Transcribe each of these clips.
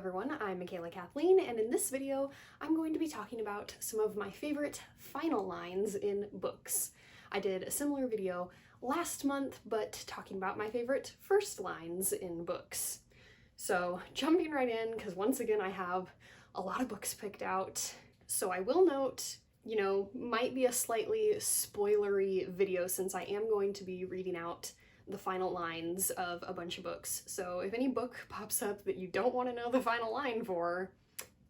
everyone, I'm Michaela Kathleen, and in this video I'm going to be talking about some of my favorite final lines in books. I did a similar video last month, but talking about my favorite first lines in books. So jumping right in, because once again I have a lot of books picked out. So I will note, might be a slightly spoilery video since I am going to be reading out the final lines of a bunch of books. So if any book pops up that you don't want to know the final line for,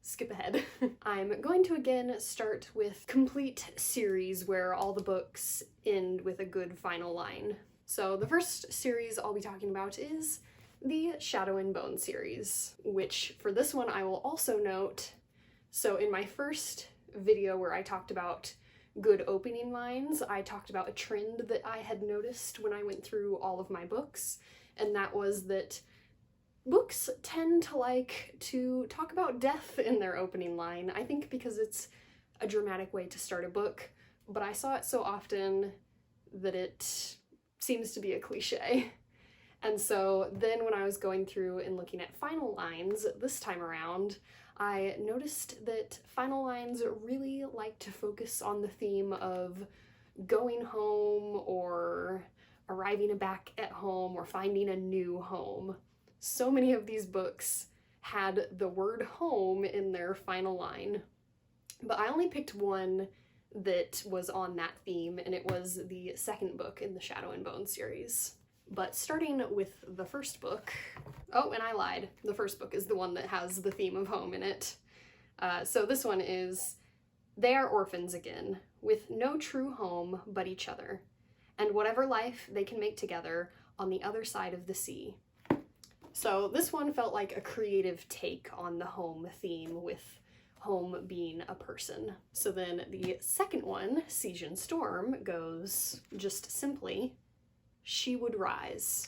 skip ahead. I'm going to again start with complete series where all the books end with a good final line. So the first series I'll be talking about is the Shadow and Bone series, which for this one I will also note, so in my first video where I talked about good opening lines, I talked about a trend that I had noticed when I went through all of my books, and that was that books tend to like to talk about death in their opening line. I think because it's a dramatic way to start a book, but I saw it so often that it seems to be a cliche. And so then when I was going through and looking at final lines this time around, I noticed that final lines really like to focus on the theme of going home or arriving back at home or finding a new home. So many of these books had the word home in their final line, but I only picked one that was on that theme, and it was the second book in the Shadow and Bone series. But starting with the first book, oh, and I lied, the first book is the one that has the theme of home in it. So this one is, they are orphans again, with no true home but each other, and whatever life they can make together on the other side of the sea. So this one felt like a creative take on the home theme, with home being a person. So then the second one, Siege and Storm, goes just simply, she would rise,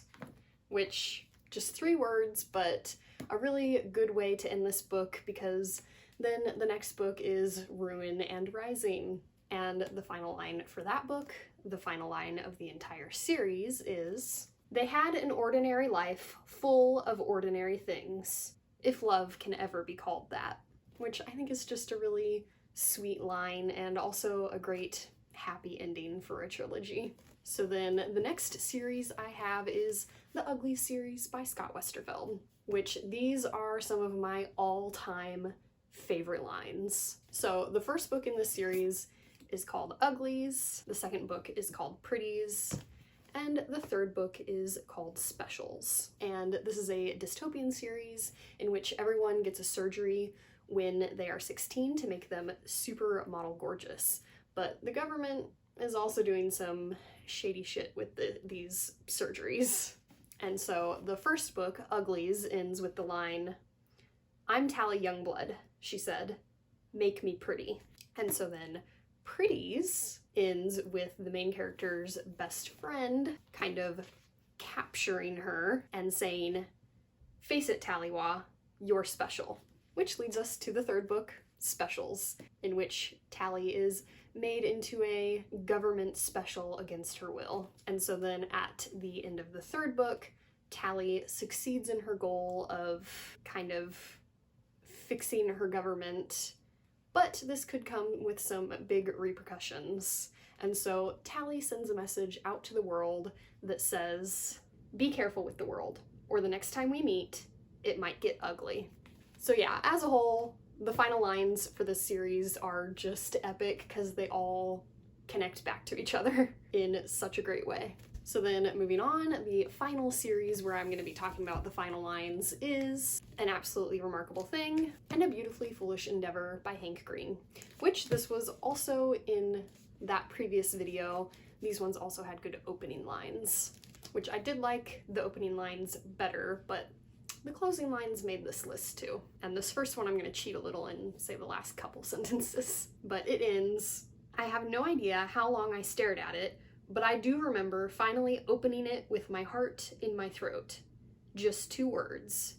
which, just 3 words, but a really good way to end this book, because then the next book is Ruin and Rising, and the final line for that book, the final line of the entire series, is, they had an ordinary life full of ordinary things, if love can ever be called that, which I think is just a really sweet line and also a great happy ending for a trilogy. So then the next series I have is the Ugly series by Scott Westerfeld, which these are some of my all-time favorite lines. So the first book in this series is called Uglies, the second book is called Pretties, and the third book is called Specials. And this is a dystopian series in which everyone gets a surgery when they are 16 to make them super model gorgeous, but the government is also doing some shady shit with these surgeries. And so the first book, Uglies, ends with the line, I'm Tally Youngblood, she said, make me pretty. And so then Pretties ends with the main character's best friend kind of capturing her and saying, face it, Tallywa, you're special. Which leads us to the third book, Specials, in which Tally is made into a government special against her will. And so then at the end of the third book, Tally succeeds in her goal of kind of fixing her government, but this could come with some big repercussions. And so Tally sends a message out to the world that says, be careful with the world, or the next time we meet, it might get ugly. So yeah, as a whole, the final lines for this series are just epic because they all connect back to each other in such a great way. So then moving on, the final series where I'm going to be talking about the final lines is An Absolutely Remarkable Thing and A Beautifully Foolish Endeavor by Hank Green, which this was also in that previous video. These ones also had good opening lines, which I did like the opening lines better, but the closing lines made this list too. And this first one I'm going to cheat a little and say the last couple sentences. But it ends, I have no idea how long I stared at it, but I do remember finally opening it with my heart in my throat. Just 2 words,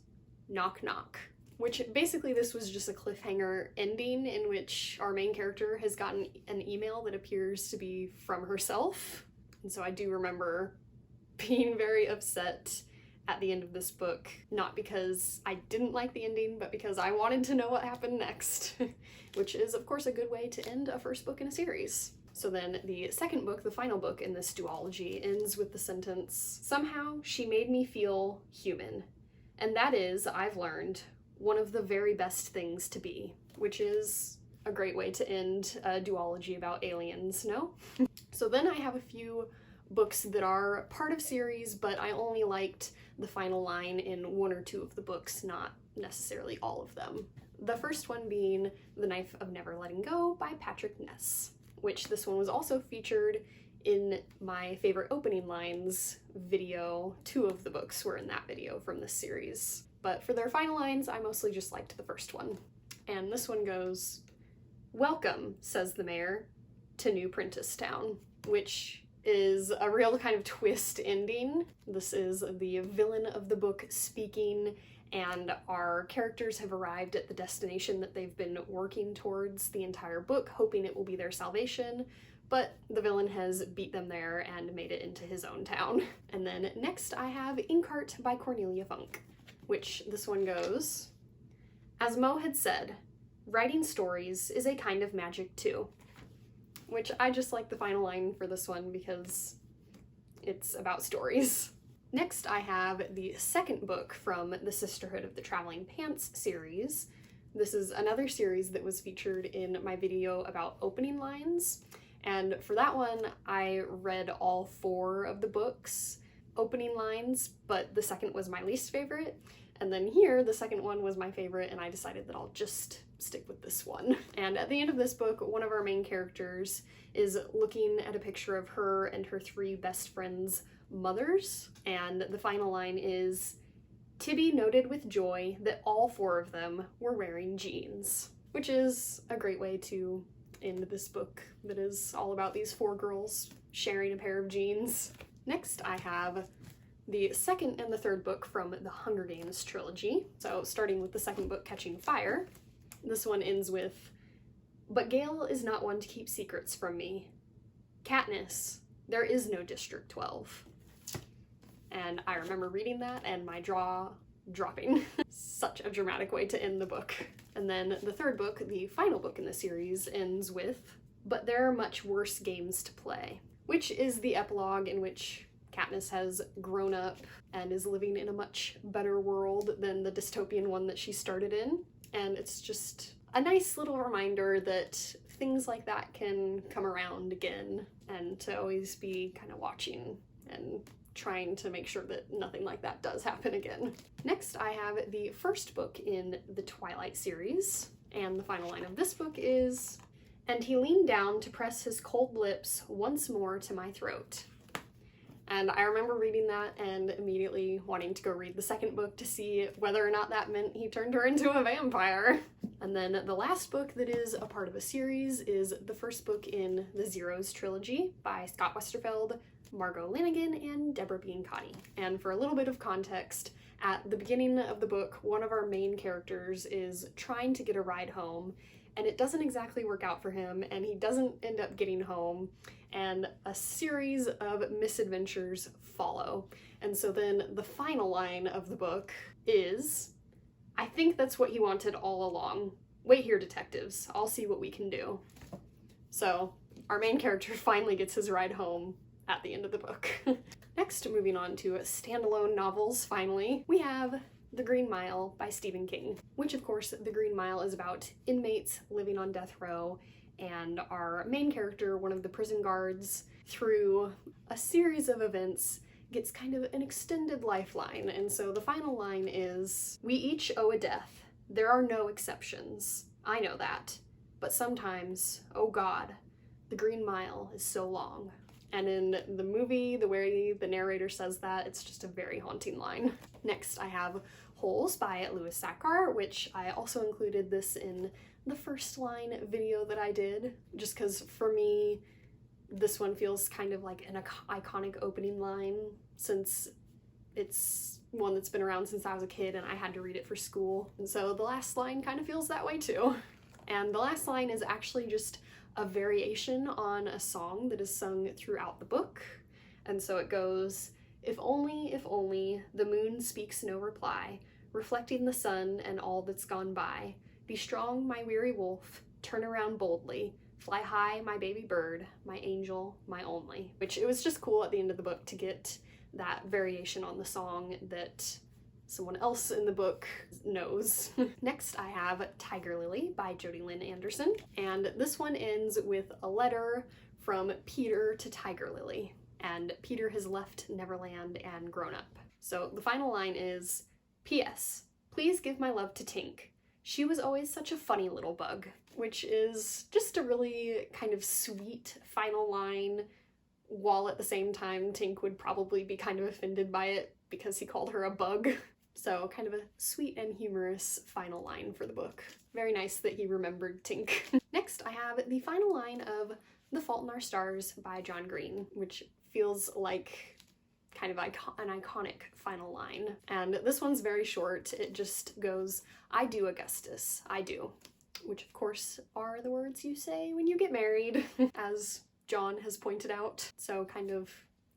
knock knock. Which basically this was just a cliffhanger ending in which our main character has gotten an email that appears to be from herself. And so I do remember being very upset at the end of this book, not because I didn't like the ending, but because I wanted to know what happened next, which is of course a good way to end a first book in a series. So then the second book, the final book in this duology, ends with the sentence, "Somehow she made me feel human. And that is, I've learned, one of the very best things to be," which is a great way to end a duology about aliens, no? So then I have a few books that are part of series, but I only liked the final line in one or two of the books, not necessarily all of them. The first one being The Knife of Never Letting Go by Patrick Ness, which this one was also featured in my favorite opening lines video. Two of the books were in that video from this series. But for their final lines, I mostly just liked the first one. And this one goes, "Welcome," says the mayor, "to New Prentisstown," which is a real kind of twist ending. This is the villain of the book speaking, and our characters have arrived at the destination that they've been working towards the entire book, hoping it will be their salvation, but the villain has beat them there and made it into his own town. And then next I have Inkheart by Cornelia Funk, which this one goes, "As Mo had said, writing stories is a kind of magic too," which I just like the final line for this one because it's about stories. Next I have the second book from the Sisterhood of the Traveling Pants series. This is another series that was featured in my video about opening lines, and for that one I read all 4 of the book's opening lines, but the second was my least favorite. And then here, the second one was my favorite, and I decided that I'll just stick with this one. And at the end of this book, one of our main characters is looking at a picture of her and her 3 best friends' mothers, and the final line is, "Tibby noted with joy that all 4 of them were wearing jeans," which is a great way to end this book that is all about these 4 girls sharing a pair of jeans. Next, I have the second and the third book from the Hunger Games trilogy. So starting with the second book, Catching Fire, this one ends with, "But Gale is not one to keep secrets from me. Katniss, there is no District 12. And I remember reading that and my jaw dropping. Such a dramatic way to end the book. And then the third book, the final book in the series, ends with, "But there are much worse games to play," which is the epilogue in which Katniss has grown up and is living in a much better world than the dystopian one that she started in. And it's just a nice little reminder that things like that can come around again, and to always be kind of watching and trying to make sure that nothing like that does happen again. Next, I have the first book in the Twilight series, and the final line of this book is, "And he leaned down to press his cold lips once more to my throat." And I remember reading that and immediately wanting to go read the second book to see whether or not that meant he turned her into a vampire. And then the last book that is a part of a series is the first book in the Zeros trilogy by Scott Westerfeld, Margot Lanigan, and Deborah Biancotti. And for a little bit of context, at the beginning of the book, one of our main characters is trying to get a ride home, and it doesn't exactly work out for him, and he doesn't end up getting home, and a series of misadventures follow. And so then the final line of the book is, "I think that's what he wanted all along. Wait here, detectives. I'll see what we can do." So our main character finally gets his ride home at the end of the book. Next, moving on to standalone novels, finally, we have The Green Mile by Stephen King, which of course The Green Mile is about inmates living on death row, and our main character, one of the prison guards, through a series of events gets kind of an extended lifeline. And so the final line is, "We each owe a death. There are no exceptions. I know that. But sometimes, oh God, the Green Mile is so long." And in the movie, the way the narrator says that, it's just a very haunting line. Next, I have Holes by Louis Sakkar, which I also included this in the first line video that I did, just because for me, this one feels kind of like an iconic opening line, since it's one that's been around since I was a kid and I had to read it for school. And so the last line kind of feels that way too. And the last line is actually just a variation on a song that is sung throughout the book. And so it goes, If only, the moon speaks no reply, reflecting the sun and all that's gone by. Be strong, my weary wolf, turn around boldly, fly high, my baby bird, my angel, my only. Which, it was just cool at the end of the book to get that variation on the song that someone else in the book knows. Next I have Tiger Lily by Jodi Lynn Anderson, and this one ends with a letter from Peter to Tiger Lily, and Peter has left Neverland and grown up. So the final line is, P.S. Please give my love to Tink. She was always such a funny little bug, which is just a really kind of sweet final line, while at the same time Tink would probably be kind of offended by it because he called her a bug. So kind of a sweet and humorous final line for the book. Very nice that he remembered Tink. Next I have the final line of The Fault in Our Stars by John Green, which feels like kind of an iconic final line. And this one's very short. It just goes, I do, Augustus, I do. Which of course are the words you say when you get married, as John has pointed out. So kind of,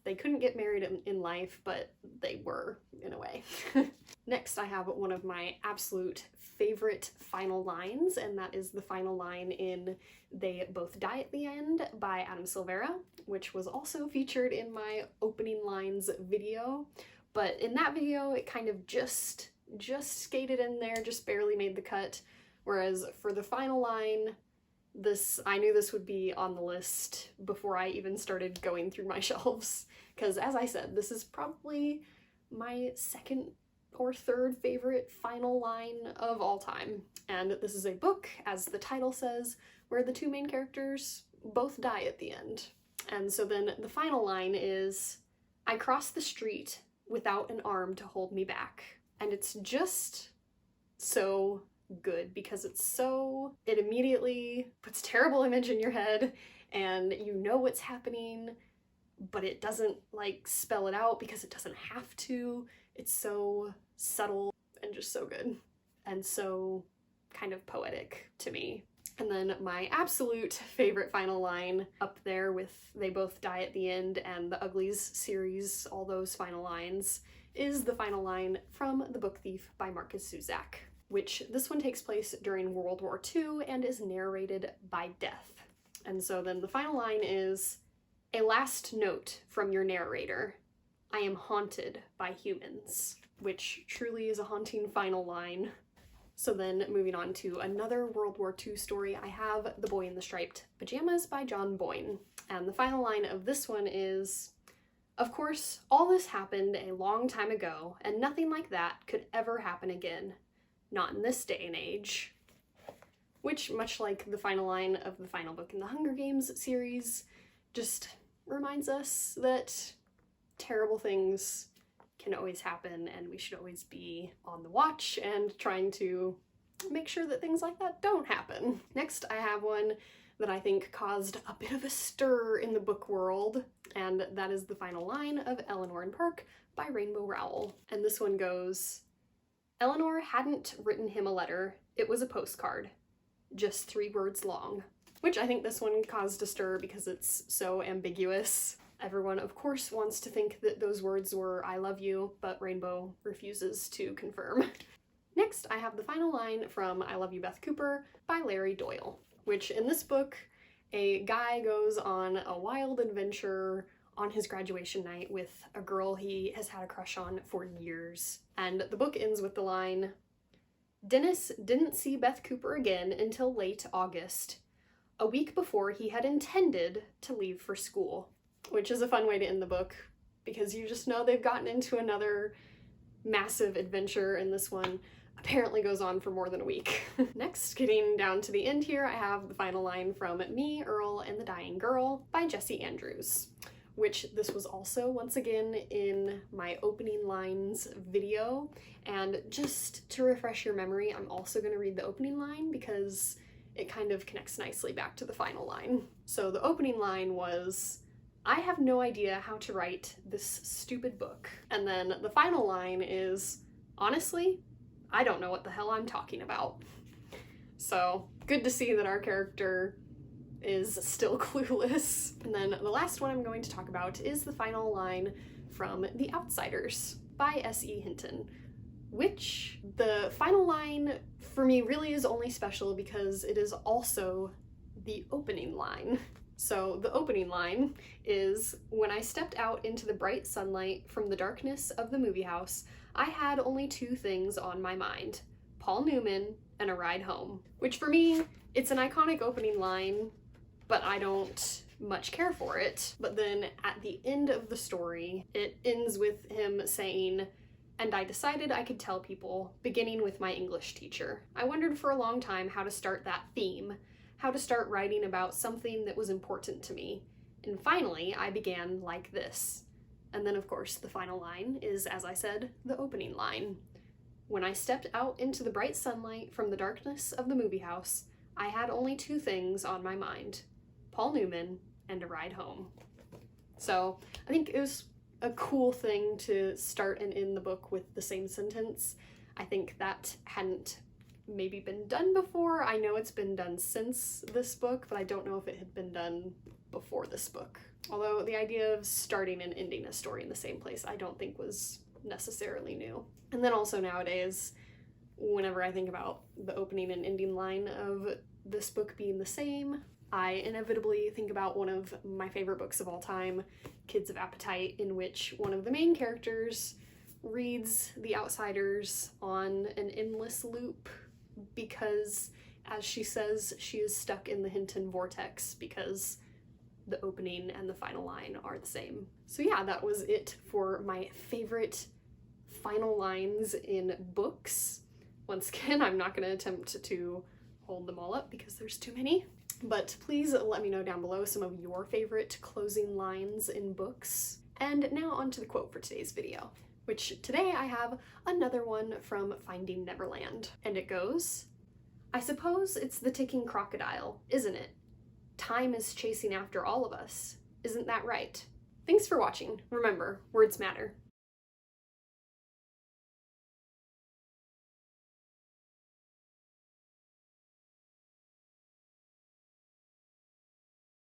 they couldn't get married in life, but they were, in a way. Next I have one of my absolute favorite final lines, and that is the final line in They Both Die at the End by Adam Silvera, which was also featured in my opening lines video. But in that video, it kind of just skated in there, just barely made the cut. Whereas for the final line, I knew this would be on the list before I even started going through my shelves. Because as I said, this is probably my second or third favorite final line of all time. And this is a book, as the title says, where the two main characters both die at the end. And so then the final line is, I crossed the street without an arm to hold me back. And it's just so good because it immediately puts a terrible image in your head and you know what's happening, but it doesn't like spell it out because it doesn't have to. It's so subtle and just so good and so kind of poetic to me. And then my absolute favorite final line up there with They Both Die at the End and the Uglies series, all those final lines, is the final line from The Book Thief by Marcus Zusak, which this one takes place during World War II and is narrated by Death. And so then the final line is, a last note from your narrator. I am haunted by humans, which truly is a haunting final line. So then moving on to another World War II story, I have The Boy in the Striped Pajamas by John Boyne. And the final line of this one is, of course, all this happened a long time ago, and nothing like that could ever happen again. Not in this day and age. Which, much like the final line of the final book in the Hunger Games series, just reminds us that terrible things can always happen and we should always be on the watch and trying to make sure that things like that don't happen. Next, I have one that I think caused a bit of a stir in the book world, and that is the final line of Eleanor and Park by Rainbow Rowell. And this one goes, Eleanor hadn't written him a letter, it was a postcard. Just 3 words long. Which I think this one caused a stir because it's so ambiguous. Everyone, of course, wants to think that those words were I love you, but Rainbow refuses to confirm. Next, I have the final line from I Love You, Beth Cooper by Larry Doyle, which in this book, a guy goes on a wild adventure on his graduation night with a girl he has had a crush on for years. And the book ends with the line, Dennis didn't see Beth Cooper again until late August, a week before he had intended to leave for school. Which is a fun way to end the book, because you just know they've gotten into another massive adventure, and this one apparently goes on for more than a week. Next, getting down to the end here, I have the final line from Me, Earl, and the Dying Girl by Jessie Andrews, which this was also, once again, in my opening lines video. And just to refresh your memory, I'm also going to read the opening line because it kind of connects nicely back to the final line. So the opening line was, I have no idea how to write this stupid book. And then the final line is, honestly, I don't know what the hell I'm talking about. So good to see that our character is still clueless. And then the last one I'm going to talk about is the final line from The Outsiders by S.E. Hinton, which the final line for me really is only special because it is also the opening line. So the opening line is, "When I stepped out into the bright sunlight from the darkness of the movie house, I had only two things on my mind: Paul Newman and a ride home." Which for me, it's an iconic opening line, but I don't much care for it. But then at the end of the story, it ends with him saying, "And I decided I could tell people, beginning with my English teacher. I wondered for a long time how to start that theme, how to start writing about something that was important to me. And finally, I began like this." And then, of course, the final line is, as I said, the opening line. "When I stepped out into the bright sunlight from the darkness of the movie house, I had only two things on my mind: Paul Newman and a ride home." So I think it was a cool thing to start and end the book with the same sentence. I think that hadn't maybe been done before. I know it's been done since this book, but I don't know if it had been done before this book. Although the idea of starting and ending a story in the same place I don't think was necessarily new. And then also nowadays, whenever I think about the opening and ending line of this book being the same, I inevitably think about one of my favorite books of all time, Kids of Appetite, in which one of the main characters reads The Outsiders on an endless loop because, as she says, she is stuck in the Hinton vortex because the opening and the final line are the same. So yeah, that was it for my favorite final lines in books. Once again, I'm not going to attempt to hold them all up because there's too many. But please let me know down below some of your favorite closing lines in books. And now on to the quote for today's video, which today I have another one from Finding Neverland. And it goes, "I suppose it's the ticking crocodile, isn't it? Time is chasing after all of us. Isn't that right?" Thanks for watching. Remember, words matter.